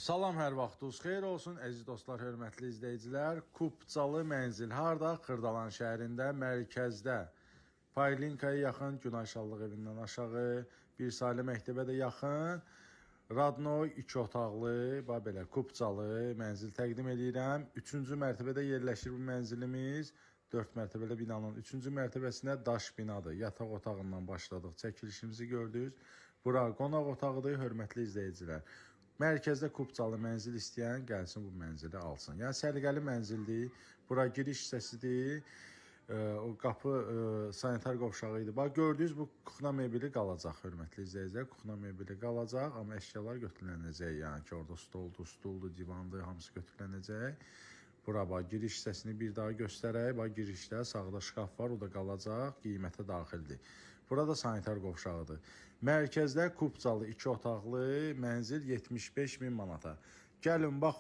Salam, hər vaxtınız xeyir olsun, əziz dostlar, hörmətli izləyicilər. Kupcalı mənzil harda? Xırdalan şəhərində, mərkəzdə. Paylinkaya yaxın, Günayşallıq evindən aşağı, bir saylı məktəbə də yaxın. Radnoy 2 otaqlı, belə Kupcalı mənzil təqdim edirəm. 3-cü mərtəbədə yerləşir bu mənzilimiz. 4 mərtəbəli binanın 3-cü mərtəbəsinə daş binadır. Yataq otağından başladıq, çəkilişimizi gördünüz. Bura qonaq otağıdır, hörmətli izləyicilər. Mərkəzdə Kupcalı mənzil istəyən gəlsin bu mənzili alsın. Yəni səliqəli mənzildir. Bura giriş hissəsidir. O qapı sanitar qovşağı idi. Bax gördünüz, bu kuxna mebeli qalacaq, hörmətli izləyicilər. Kuxna mebeli qalacaq, amma əşyalar götürüləcək. Yəni ki, orada stoldur, divandır, hamısı götürüləcək. Bura bax, giriş hissəsini bir daha göstərək. Bax, girişdə sağda şkaf var, o da qalacaq, qiymətə daxildir. Burada sanitar qovşağıdır. Mərkəzdə Kupcalı 2 otaqlı mənzil 75.000 manata. Gəlin, bax.